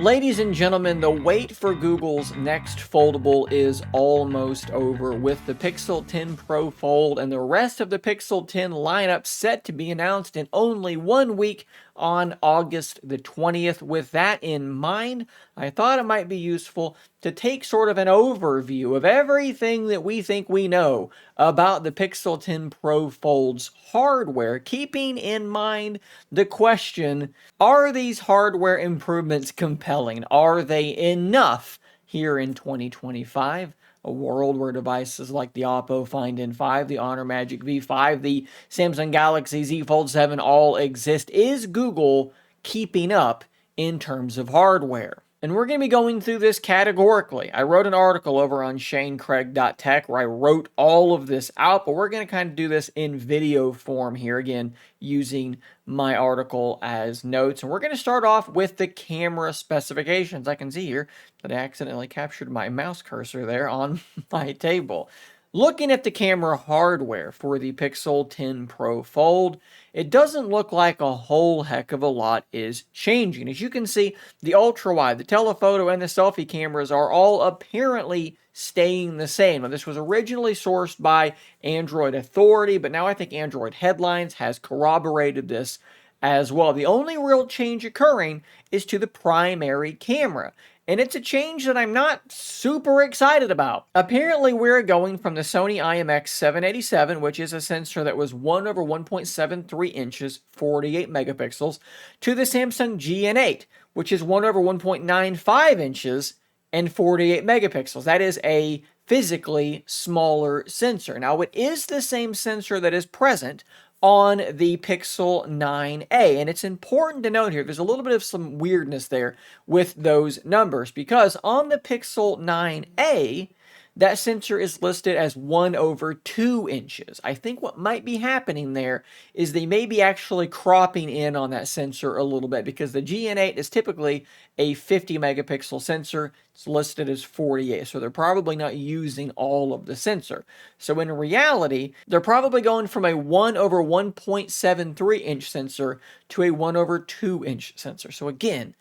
Ladies and gentlemen, the wait for Google's next foldable is almost over, with the Pixel 10 Pro Fold and the rest of the Pixel 10 lineup set to be announced in only 1 week on August the 20th. With that in mind, I thought it might be useful to take sort of an overview of everything that we think we know about the Pixel 10 Pro Fold's hardware, keeping in mind the question, are these hardware improvements compelling? Are they enough here in 2025? A world where devices like the Oppo Find N5, the Honor Magic V5, the Samsung Galaxy Z Fold 7 all exist. Is Google keeping up in terms of hardware? And we're going to be going through this categorically. I wrote an article over on ShaneCraig.tech where I wrote all of this out, but we're going to kind of do this in video form here, again, using my article as notes. And we're going to start off with the camera specifications. I can see here that I accidentally captured my mouse cursor there on my table. Looking at the camera hardware for the Pixel 10 Pro Fold, it doesn't look like a whole heck of a lot is changing. As you can see, the ultra-wide, the telephoto, and the selfie cameras are all apparently staying the same. Now, this was originally sourced by Android Authority, but now I think Android Headlines has corroborated this as well. The only real change occurring is to the primary camera. And it's a change that I'm not super excited about. Apparently, we're going from the Sony IMX787, which is a sensor that was 1 over 1.73 inches, 48 megapixels, to the Samsung GN8, which is 1 over 1.95 inches and 48 megapixels. That is a physically smaller sensor. Now, it is the same sensor that is present on the Pixel 9a. And it's important to note here, there's a little bit of some weirdness there with those numbers, because on the Pixel 9a, that sensor is listed as 1 over 2 inches. I think what might be happening there is they may be actually cropping in on that sensor a little bit, because the GN8 is typically a 50 megapixel sensor. It's listed as 48, so they're probably not using all of the sensor. So in reality, they're probably going from a 1 over 1.73 inch sensor to a 1 over 2 inch sensor. So again,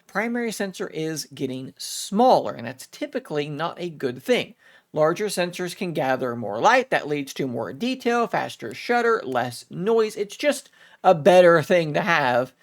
primary sensor is getting smaller, and that's typically not a good thing. Larger sensors can gather more light. That leads to more detail, faster shutter, less noise. It's just a better thing to have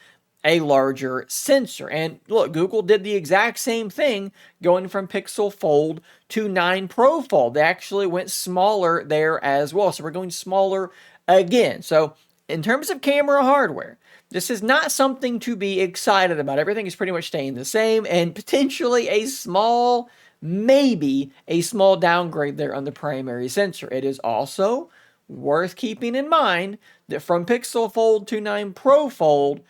a larger sensor. And look, Google did the exact same thing going from Pixel Fold to 9 Pro Fold. They actually went smaller there as well. So we're going smaller again. So in terms of camera hardware, this is not something to be excited about. Everything is pretty much staying the same, and potentially a small, maybe a small downgrade there on the primary sensor. It is also worth keeping in mind that from Pixel Fold to 9 Pro Fold,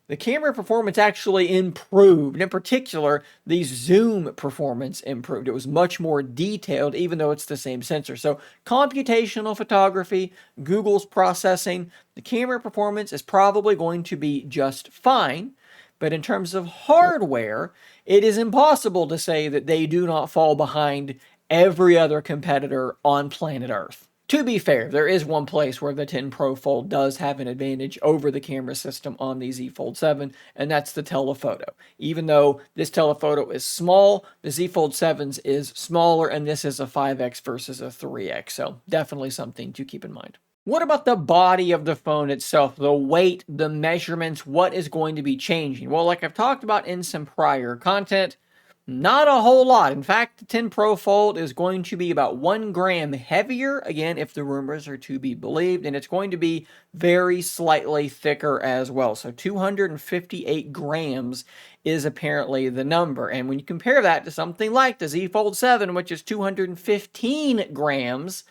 the camera performance actually improved. In particular, the zoom performance improved. It was much more detailed, even though it's the same sensor. So computational photography, Google's processing, the camera performance is probably going to be just fine. But in terms of hardware, it is impossible to say that they do not fall behind every other competitor on planet Earth. To be fair, there is one place where the 10 Pro Fold does have an advantage over the camera system on the Z Fold 7, and that's the telephoto. Even though this telephoto is small, the Z Fold 7's is smaller, and this is a 5x versus a 3x, so definitely something to keep in mind. What about the body of the phone itself, the weight, the measurements, what is going to be changing? Well, like I've talked about in some prior content, not a whole lot. In fact, the 10 Pro Fold is going to be about 1 gram heavier, again, if the rumors are to be believed, and it's going to be very slightly thicker as well. So 258 grams is apparently the number. And when you compare that to something like the Z Fold 7, which is 215 grams,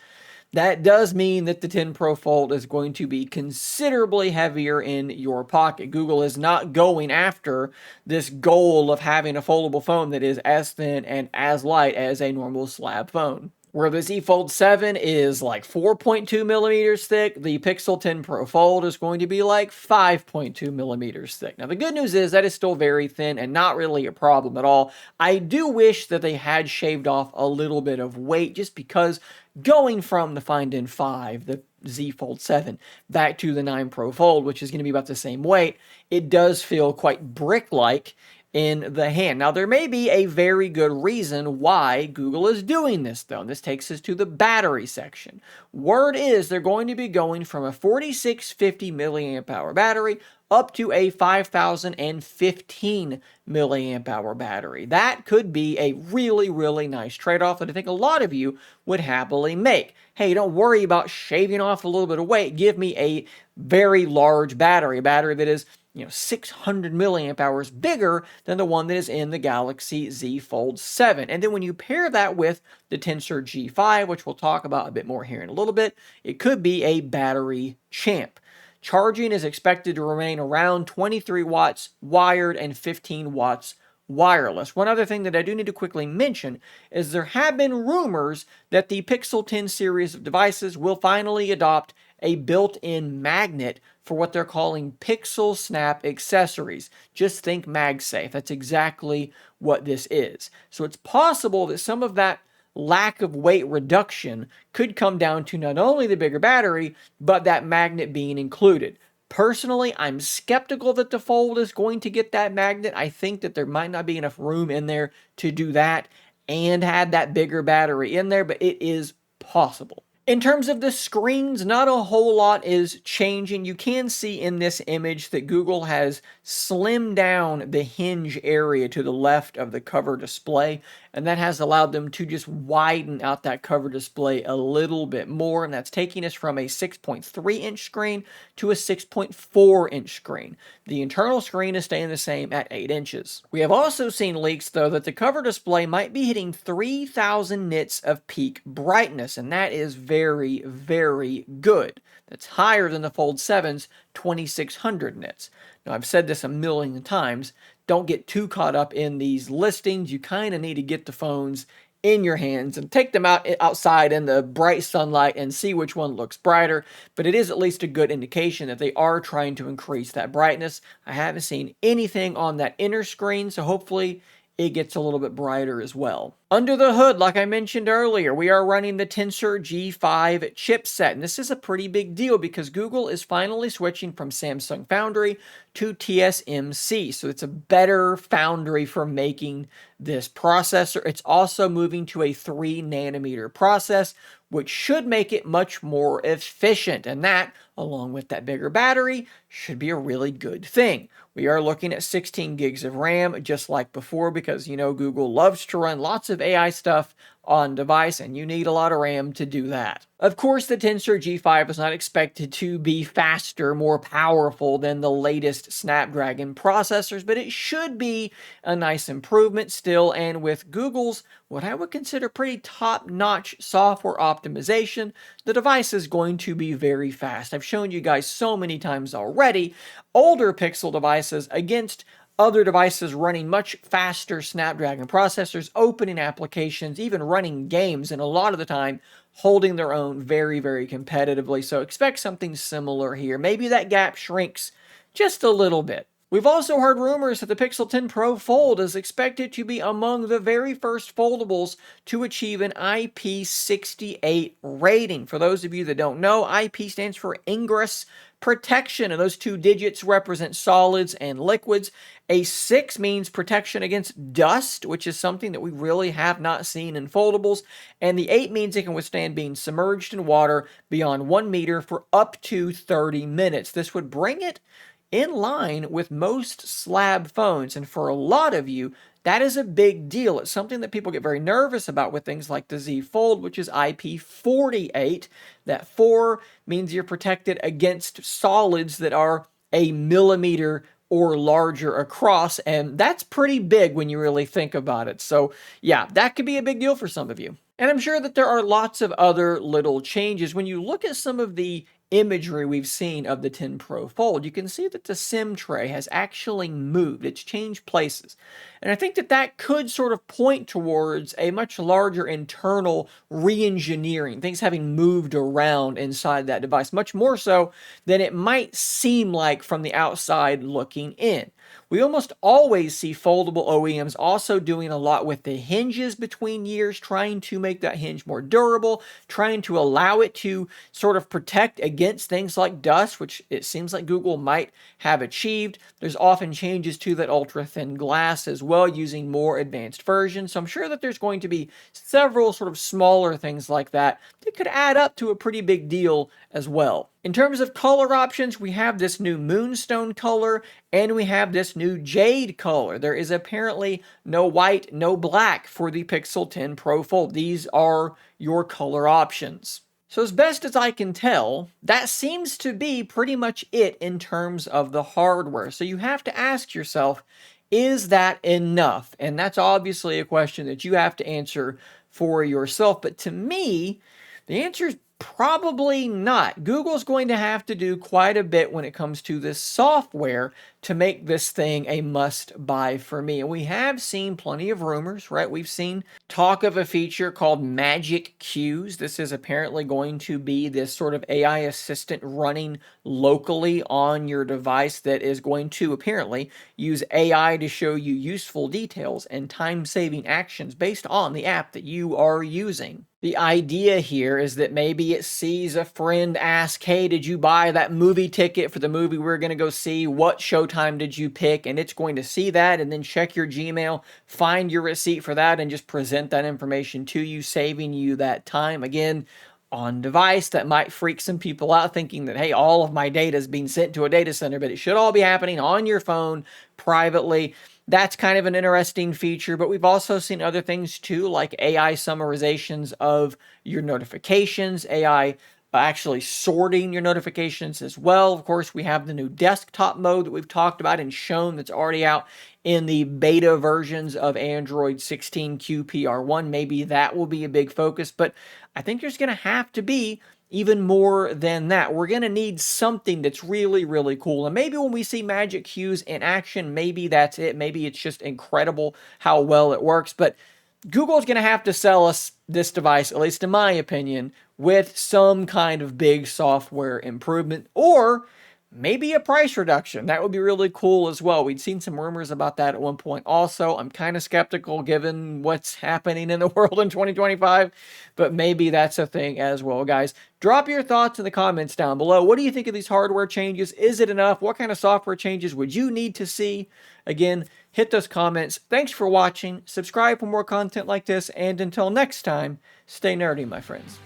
that does mean that the 10 Pro Fold is going to be considerably heavier in your pocket. Google is not going after this goal of having a foldable phone that is as thin and as light as a normal slab phone. Where the Z Fold 7 is like 4.2 millimeters thick, the Pixel 10 Pro Fold is going to be like 5.2 millimeters thick. Now, the good news is that is still very thin and not really a problem at all. I do wish that they had shaved off a little bit of weight, just because going from the Find N5, the Z Fold 7, back to the 9 Pro Fold, which is going to be about the same weight, it does feel quite brick-like. in the hand. Now, there may be a very good reason why Google is doing this, though. And this takes us to the battery section. Word is they're going to be going from a 4650 milliamp hour battery up to a 5015 milliamp hour battery. That could be a really, really nice trade-off that I think a lot of you would happily make. Hey, don't worry about shaving off a little bit of weight. Give me a very large battery, a battery that is 600 milliamp hours bigger than the one that is in the Galaxy Z Fold 7. And then when you pair that with the Tensor G5, which we'll talk about a bit more here in a little bit, it could be a battery champ. Charging is expected to remain around 23 watts wired and 15 watts wireless. One other thing that I do need to quickly mention is there have been rumors that the Pixel 10 series of devices will finally adopt a built-in magnet for what they're calling Pixel Snap accessories. Just think MagSafe. That's exactly what this is. So it's possible that some of that lack of weight reduction could come down to not only the bigger battery, but that magnet being included. Personally, I'm skeptical that the Fold is going to get that magnet. I think that there might not be enough room in there to do that and have that bigger battery in there, but it is possible. In terms of the screens, not a whole lot is changing. You can see in this image that Google has slimmed down the hinge area to the left of the cover display, and that has allowed them to just widen out that cover display a little bit more, and that's taking us from a 6.3-inch screen to a 6.4-inch screen. The internal screen is staying the same at 8 inches. We have also seen leaks, though, that the cover display might be hitting 3,000 nits of peak brightness, and that is very, very good. That's higher than the Fold 7's 2,600 nits. Now, I've said this a million times. Don't get too caught up in these listings. You kind of need to get the phones in your hands and take them outside in the bright sunlight and see which one looks brighter. But it is at least a good indication that they are trying to increase that brightness. I haven't seen anything on that inner screen, so hopefully it gets a little bit brighter as well. Under the hood, like I mentioned earlier, we are running the Tensor G5 chipset, and this is a pretty big deal because Google is finally switching from Samsung Foundry to TSMC, so it's a better foundry for making this processor. It's also moving to a 3-nanometer process, which should make it much more efficient, and that, along with that bigger battery, should be a really good thing. We are looking at 16 gigs of RAM, just like before, because, Google loves to run lots of AI stuff on device, and you need a lot of RAM to do that. Of course, the Tensor G5 is not expected to be faster, more powerful than the latest Snapdragon processors, but it should be a nice improvement still, and with Google's what I would consider pretty top-notch software optimization, the device is going to be very fast. I've shown you guys so many times already, older Pixel devices against other devices running much faster Snapdragon processors, opening applications, even running games, and a lot of the time holding their own very, very competitively. So expect something similar here. Maybe that gap shrinks just a little bit. We've also heard rumors that the Pixel 10 Pro Fold is expected to be among the very first foldables to achieve an IP68 rating. For those of you that don't know, IP stands for Ingress Protection, and those 2 digits represent solids and liquids. A 6 means protection against dust, which is something that we really have not seen in foldables, and the 8 means it can withstand being submerged in water beyond 1 meter for up to 30 minutes. This would bring it in line with most slab phones, and for a lot of you, that is a big deal. It's something that people get very nervous about with things like the Z Fold, which is IP48. That 4 means you're protected against solids that are a millimeter or larger across, and that's pretty big when you really think about it. So yeah, that could be a big deal for some of you. And I'm sure that there are lots of other little changes. When you look at some of the imagery we've seen of the 10 Pro Fold, you can see that the SIM tray has actually moved. It's changed places. And I think that that could sort of point towards a much larger internal re-engineering, things having moved around inside that device, much more so than it might seem like from the outside looking in. We almost always see foldable OEMs also doing a lot with the hinges between years, trying to make that hinge more durable, trying to allow it to sort of protect against things like dust, which it seems like Google might have achieved. There's often changes to that ultra thin glass as well, using more advanced versions. So I'm sure that there's going to be several sort of smaller things like that that could add up to a pretty big deal as well. In terms of color options, we have this new Moonstone color and we have this new Jade color. There is apparently no white, no black for the Pixel 10 Pro Fold. These are your color options. So as best as I can tell, that seems to be pretty much it in terms of the hardware. So you have to ask yourself, is that enough? And that's obviously a question that you have to answer for yourself. But to me, the answer is probably not. Google's going to have to do quite a bit when it comes to this software to make this thing a must-buy for me. And we have seen plenty of rumors, right? We've seen talk of a feature called Magic Cues. This is apparently going to be this sort of AI assistant running locally on your device that is going to apparently use AI to show you useful details and time-saving actions based on the app that you are using. The idea here is that maybe it sees a friend ask, hey, did you buy that movie ticket for the movie we're going to go see? What showtime did you pick? And it's going to see that and then check your Gmail, find your receipt for that, and just present that information to you, saving you that time. Again, on device, that might freak some people out thinking that, hey, all of my data is being sent to a data center, but it should all be happening on your phone privately. That's kind of an interesting feature, but we've also seen other things too, like AI summarizations of your notifications, AI actually sorting your notifications as well. Of course, we have the new desktop mode that we've talked about and shown that's already out in the beta versions of Android 16 QPR1. Maybe that will be a big focus, but I think there's going to have to be even more than that. We're going to need something that's really, really cool. And maybe when we see Magic Cues in action, maybe that's it. Maybe it's just incredible how well it works. But Google's going to have to sell us this device, at least in my opinion, with some kind of big software improvement or maybe a price reduction. That would be really cool as well. We'd seen some rumors about that at one point also. I'm kind of skeptical given what's happening in the world in 2025, but maybe that's a thing as well, guys. Drop your thoughts in the comments down below. What do you think of these hardware changes? Is it enough? What kind of software changes would you need to see? Again, hit those comments. Thanks for watching. Subscribe for more content like this, and until next time, stay nerdy, my friends.